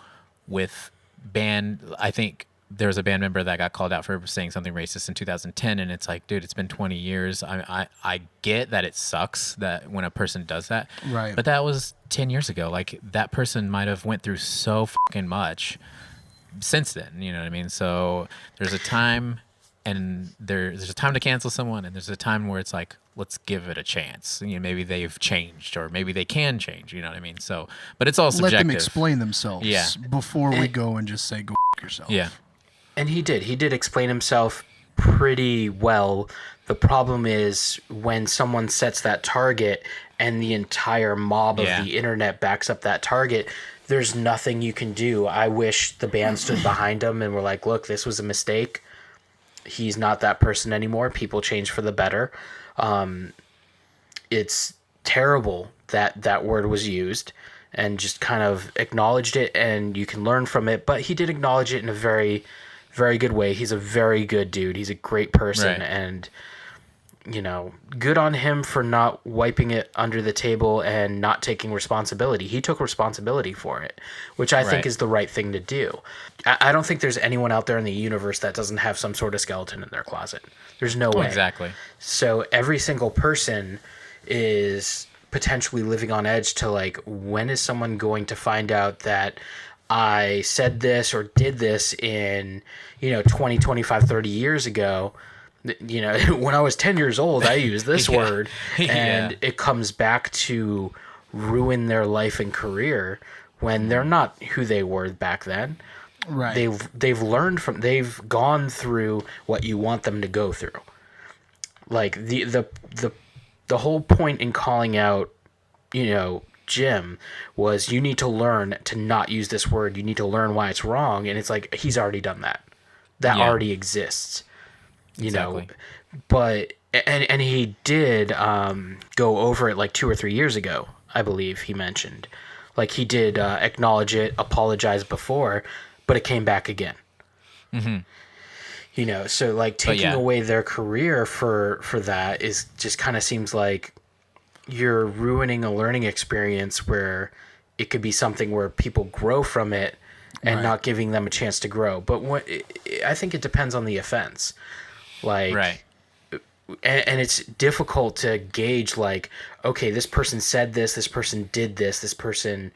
A: with I think there was a band member that got called out for saying something racist in 2010, and it's like, dude, it's been 20 years. I get that it sucks that when a person does that,
D: right?
A: But that was 10 years ago. Like, that person might have went through so fucking much since then, you know what I mean? So there's a time, and there's a time to cancel someone, and there's a time where it's like, let's give it a chance. You know, maybe they've changed, or maybe they can change, you know what I mean? So, but it's all subjective.
D: Let them explain themselves before we go and just say, go f*** yourself.
A: Yeah.
B: And he did explain himself pretty well. The problem is when someone sets that target and the entire mob of the internet backs up that target, there's nothing you can do. I wish the band stood behind him and were like, look, this was a mistake. He's not that person anymore. People change for the better. It's terrible that that word was used, and just kind of acknowledged it, and you can learn from it. But he did acknowledge it in a very, very good way. He's a very good dude. He's a great person. And, you know, good on him for not wiping it under the table and not taking responsibility. He took responsibility for it, which I think is the right thing to do. I don't think there's anyone out there in the universe that doesn't have some sort of skeleton in their closet. There's no way.
A: Exactly.
B: So every single person is potentially living on edge to, like, when is someone going to find out that I said this or did this in, 20, 25, 30 years ago. When I was 10 years old, I used this word, and it comes back to ruin their life and career when they're not who they were back then.
D: Right.
B: They've gone through what you want them to go through. Like the whole point in calling out, Jim was, you need to learn to not use this word. You need to learn why it's wrong. And it's like, he's already done that. That already exists. You know, but and he did go over it like 2 or 3 years ago, I believe he mentioned. Like, he did acknowledge it, apologize before, but it came back again. Mm-hmm. So like taking away their career for that is just kind of seems like you're ruining a learning experience where it could be something where people grow from it and not giving them a chance to grow. But I think it depends on the offense. Like, and it's difficult to gauge, like, okay, this person said this person did this person,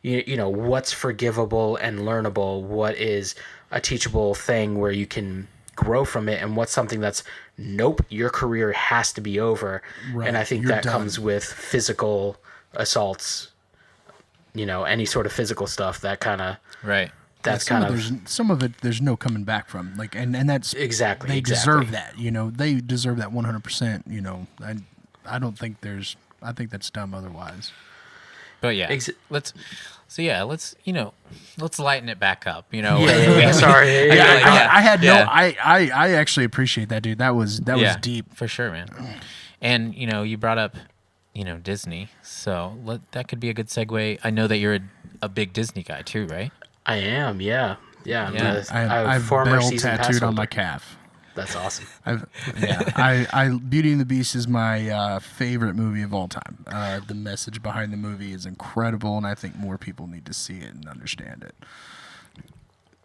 B: what's forgivable and learnable, what is a teachable thing where you can grow from it, and what's something that's, nope, your career has to be over. Right. And I think that comes with physical assaults, any sort of physical stuff, that kind of...
A: Right.
B: That's
D: some of it there's no coming back from, like, and that's
B: exactly
D: they deserve that, they deserve that 100%. I don't think I think that's dumb otherwise.
A: But let's lighten it back up,
B: Sorry.
D: I actually appreciate that, dude. That was deep
A: for sure, man. And you brought up Disney. So that could be a good segue. I know that you're a big Disney guy too, right?
B: I am, yeah. Yeah,
A: Yeah.
D: I've
B: former
D: Belle
B: season pass
D: tattooed on
B: holder.
D: my calf.
B: That's awesome.
D: Beauty and the Beast is my favorite movie of all time. The message behind the movie is incredible, and I think more people need to see it and understand it.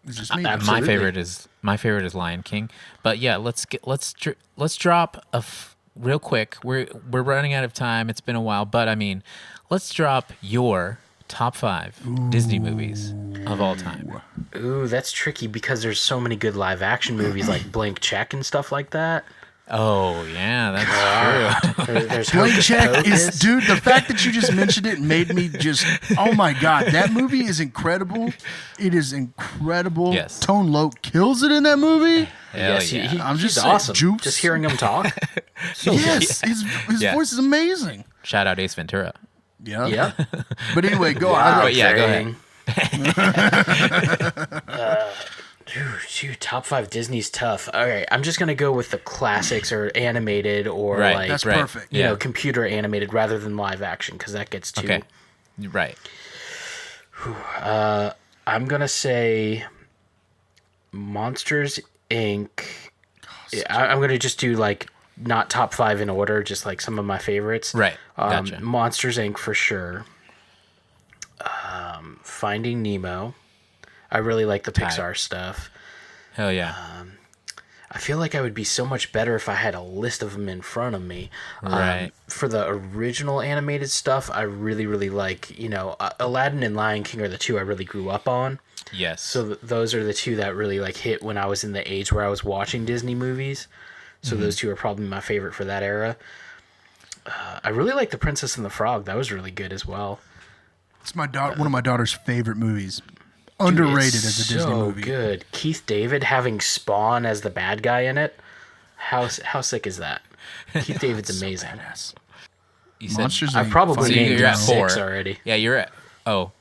D: It's just me.
B: Absolutely.
A: My favorite is Lion King. But yeah, let's drop real quick. We're running out of time. It's been a while, but I mean, let's drop your top 5 Disney movies of all time.
B: Ooh, that's tricky because there's so many good live action movies like Blank Check and stuff like that.
A: Oh yeah, that's true.
B: There's
D: Blank
B: Hocus
D: Check
B: Pocus.
D: is, dude, the fact that you just mentioned it made me just, oh my God, that movie is incredible. It is incredible.
A: Yes.
D: Tone Loc kills it in that movie.
A: Hell
B: Yes,
A: yeah.
D: I'm
B: he's
D: just saying,
B: awesome.
D: Jupes.
B: Just hearing him talk.
D: Yes, his
A: Yeah.
D: voice is amazing.
A: Shout out Ace Ventura.
D: Yeah.
B: Yeah.
D: But anyway, go
B: Wow,
D: on.
A: But yeah, go ahead.
B: Shoot, top 5 Disney's tough. All right, I'm just gonna go with the classics or animated or
A: Right,
B: like
D: That's
A: right.
D: perfect.
B: you
A: Yeah.
B: know, computer animated rather than live action because that gets too.
A: Okay. Right.
B: I'm gonna say Monsters Inc. I'm gonna just do like not top 5 in order, just like some of my favorites.
A: Right. Gotcha.
B: Monsters Inc. for sure. Finding Nemo. I really like the Pixar stuff.
A: Hell yeah.
B: I feel like I would be so much better if I had a list of them in front of me.
A: Right.
B: For the original animated stuff, I really, really like, Aladdin and Lion King are the 2 I really grew up on.
A: Yes.
B: So those are the 2 that really like hit when I was in the age where I was watching Disney movies. So those 2 are probably my favorite for that era. I really like The Princess and the Frog. That was really good as well.
D: It's one of my daughter's favorite movies. Underrated
B: It's
D: as a Disney movie.
B: So good. Keith David having Spawn as the bad guy in it. How sick is that? Keith David's amazing.
D: Badass.
A: You said,
D: Monsters
B: I've
D: Inc.
B: probably
A: So
B: named
A: you're at
B: 6
A: 4
B: already.
A: Yeah, you're at. Oh,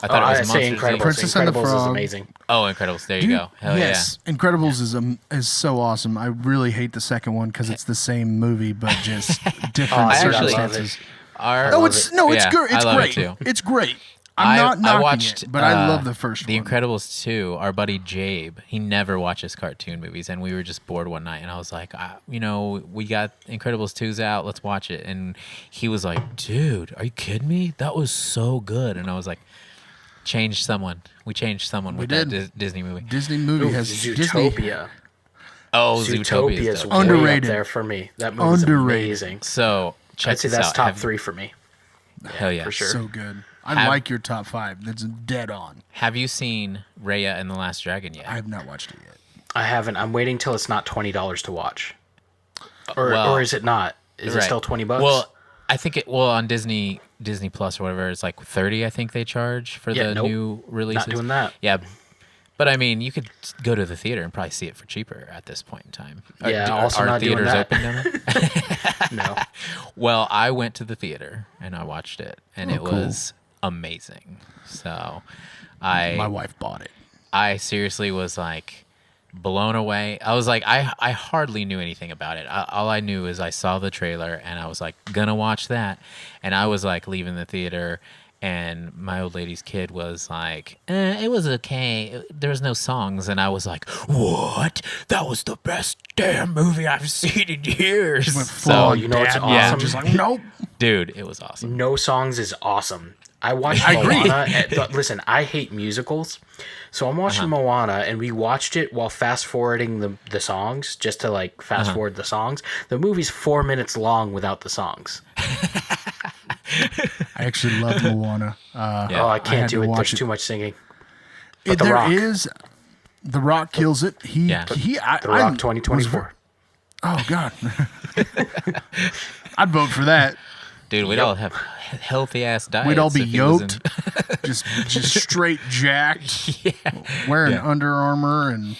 A: I
B: Oh,
A: thought
B: I
A: it was
B: say
A: Monsters,
B: Incredibles.
A: Inc.
D: Princess and the
B: Incredibles is
D: Frog.
B: amazing.
A: Oh, Incredibles. There you
D: Dude,
A: go. Hell
D: yes, Incredibles is so awesome. I really hate the second one because it's the same movie but just different
B: I
A: actually-
D: circumstances.
A: yeah. Our,
D: No,
B: love
D: it's
B: it.
D: no, it's
A: Yeah,
D: good.
A: I
D: It's
A: love it
D: great.
A: too.
D: It's great. I'm not knocking
A: watched,
D: it, but I love the first
A: The
D: one.
A: Incredibles 2, our buddy Jabe, he never watches cartoon movies, and we were just bored one night, and I was like, we got Incredibles 2's out, let's watch it. And he was like, dude, are you kidding me? That was so good. And I was like, we changed someone with
D: did.
A: that Disney movie.
D: Disney movie has Disney.
B: Zootopia.
A: Oh,
B: Zootopia
A: Zootopia.
B: is way
D: Underrated.
B: up there for me. That movie's
D: Underrated.
B: amazing.
A: So, check
B: I'd say
A: this
B: that's
A: out.
B: top 3 for me.
A: Hell yeah.
B: for sure.
D: So good. I
A: Have-
D: like your top 5. That's dead on.
A: Have you seen Raya and the Last Dragon yet?
D: I have not watched it yet.
B: I haven't. I'm waiting till it's not $20 to watch.
A: Well,
B: Or is it not? Is it
A: Right.
B: still $20?
A: Well, I think on Disney Plus or whatever, it's like 30. I think they charge for
B: Yeah,
A: the
B: nope.
A: new releases.
B: Not doing that.
A: Yeah, but I mean, you could go to the theater and probably see it for cheaper at this point in time.
B: Yeah, also not doing that.
A: open down there?
B: No.
A: Well, I went to the theater and I watched it, and it
D: cool.
A: was amazing. So,
D: My wife bought it.
A: I seriously was like blown away. I was like, I hardly knew anything about it. All I knew is I saw the trailer and I was like, gonna watch that. And I was like leaving the theater, and my old lady's kid was like, it was okay. There was no songs. And I was like, what? That was the best damn movie I've seen in years.
D: Went
A: So,
D: full
B: you know what's
D: dad
B: awesome?
D: mode, Just like, nope.
A: dude, it was awesome.
B: No Songs is awesome. I watched
D: I agree.
B: Moana. But listen, I hate musicals. So I'm watching Moana, and we watched it while fast forwarding the songs, just to like fast forward the songs. The movie's 4 minutes long without the songs.
D: I actually love Moana.
A: Yeah.
B: Oh, I
D: had
B: can't
D: to
B: do it.
D: watch
B: There's
D: it.
B: too much singing. But
D: There
B: The
D: is.
B: Rock.
D: The Rock kills it.
B: The Rock 2024.
D: Oh God. I'd vote for that.
A: Dude, we'd all have healthy ass diets.
D: We'd all be
A: if he was in-
D: yoked, just straight jacked, wearing Under Armour and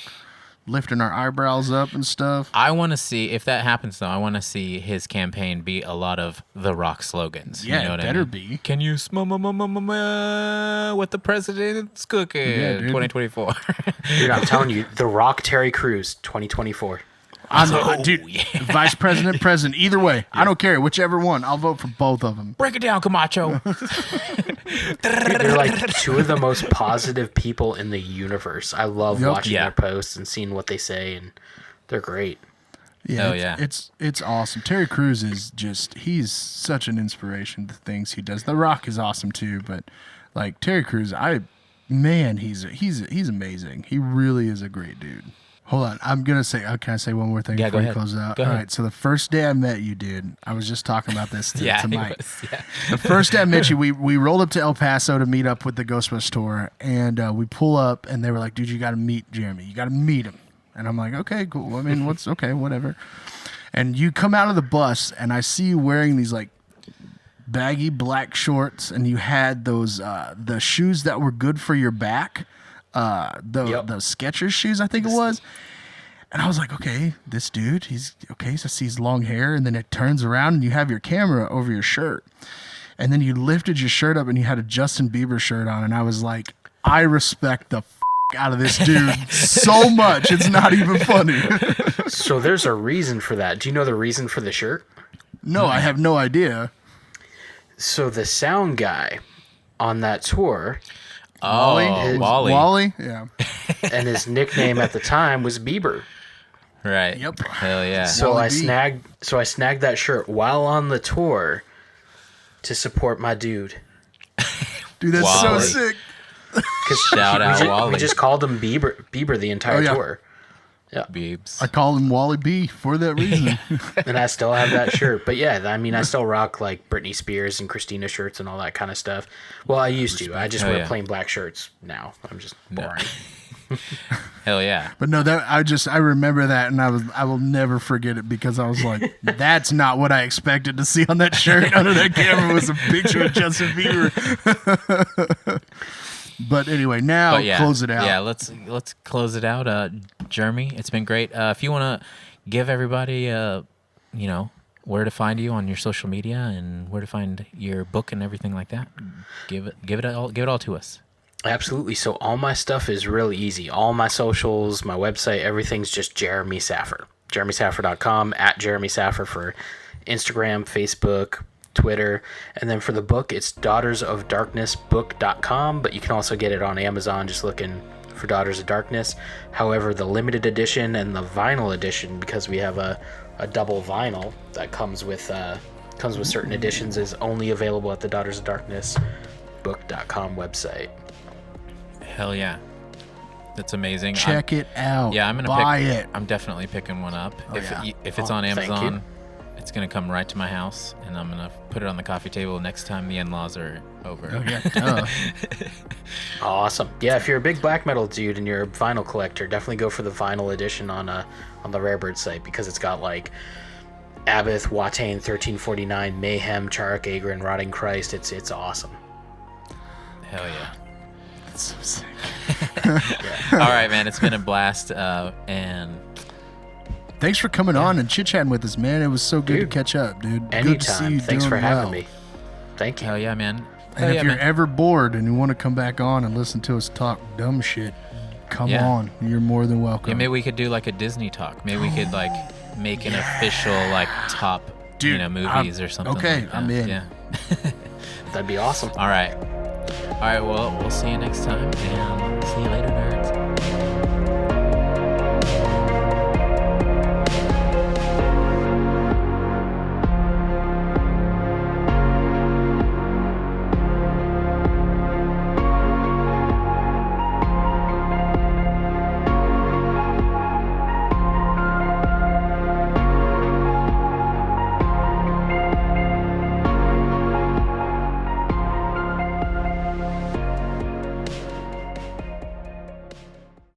D: lifting our eyebrows up and stuff.
A: I want to see, if that happens though, I want to see his campaign be a lot of The Rock slogans.
D: Yeah,
A: you know what
D: it better
A: I mean?
D: be.
A: Can you smell what the president's cooking?
D: Yeah, dude.
A: 2024.
B: Dude, I'm telling you, The Rock, Terry Crews, 2024.
D: Dude, vice president, president, either way. I don't care. Whichever one. I'll vote for both of them.
A: Break it down, Camacho.
B: They're like two of the most positive people in the universe. I love watching their posts and seeing what they say, and they're great.
D: Yeah, it's awesome. Terry Crews is he's such an inspiration, the things he does. The Rock is awesome too, but like Terry Crews, he's amazing. He really is a great dude. Hold on, I'm gonna say. Can I say one more thing before we close it out? All right. So the first day I met you, dude, I was just talking about this to Mike. The first day I met you, we rolled up to El Paso to meet up with the Ghostbusters tour, and we pull up, and they were like, "Dude, you got to meet Jeremy. You got to meet him." And I'm like, "Okay, cool. I mean, whatever." And you come out of the bus, and I see you wearing these like baggy black shorts, and you had those the shoes that were good for your back. The Skechers shoes, I think it was. And I was like, okay, this dude, he's okay. So I see his long hair, and then it turns around, and you have your camera over your shirt. And then you lifted your shirt up, and you had a Justin Bieber shirt on. And I was like, I respect the out of this dude so much. It's not even funny.
B: So there's a reason for that. Do you know the reason for the shirt?
D: No, I have no idea.
B: So the sound guy on that tour...
D: Wally? Yeah.
B: And his nickname at the time was Bieber.
A: Right.
D: Yep.
A: Hell yeah.
B: So I snagged that shirt while on the tour to support my dude.
D: Dude, that's
A: Wally.
D: so sick.
A: Shout out Wally.
B: We just called him Bieber the entire tour. Yeah.
A: Beebs.
D: I call him Wally B for that reason.
B: And I still have that shirt. But yeah, I mean, I still rock like Britney Spears and Christina shirts and all that kind of stuff. Well, I used to. I just wear plain black shirts now. I'm just boring.
A: Hell yeah.
D: But no, I remember that, and I will never forget it, because I was like, that's not what I expected to see on that shirt. Under that camera was a picture of Justin Bieber. But anyway, now close it out.
A: Yeah, let's close it out. Jeremy, it's been great. If you want to give everybody, where to find you on your social media and where to find your book and everything like that, give it all to us.
B: Absolutely. So all my stuff is really easy. All my socials, my website, everything's just Jeremy Saffer. JeremySaffer.com, at Jeremy Saffer for Instagram, Facebook, Twitter. And then for the book, it's daughtersofdarknessbook.com, but you can also get it on Amazon just looking for Daughters of Darkness. However, the limited edition and the vinyl edition, because we have a double vinyl that comes with certain editions, is only available at the Daughters of Darkness book.com website.
A: Hell yeah. That's amazing.
D: Check it out.
A: Yeah, I'm gonna
D: buy it.
A: I'm definitely picking one up. If it's on Amazon, it's gonna come right to my house, and I'm gonna put it on the coffee table next time the in-laws are over.
D: Oh yeah.
B: Awesome. Yeah, if you're a big black metal dude and you're a vinyl collector, definitely go for the vinyl edition on the Rarebird site, because it's got like Abath, Watain, 1349, Mayhem, Chark, Agrin, Rotting Christ. It's awesome.
A: Hell yeah.
D: That's so sick.
A: All right, man. It's been a blast, and
D: thanks for coming on and chit-chatting with us, man. It was so good to catch up, dude.
B: Anytime.
D: Good to see you.
B: Thanks for having me. Thank you.
A: Hell yeah, man.
D: And if you're ever bored and you want to come back on and listen to us talk dumb shit, come on. You're more than welcome.
A: Yeah, maybe we could do like a Disney talk. Maybe we could like make an official like top movies or something.
D: Okay,
A: like that.
D: I'm in.
A: Yeah.
B: That'd be awesome.
A: All right. Well, we'll see you next time, and see you later.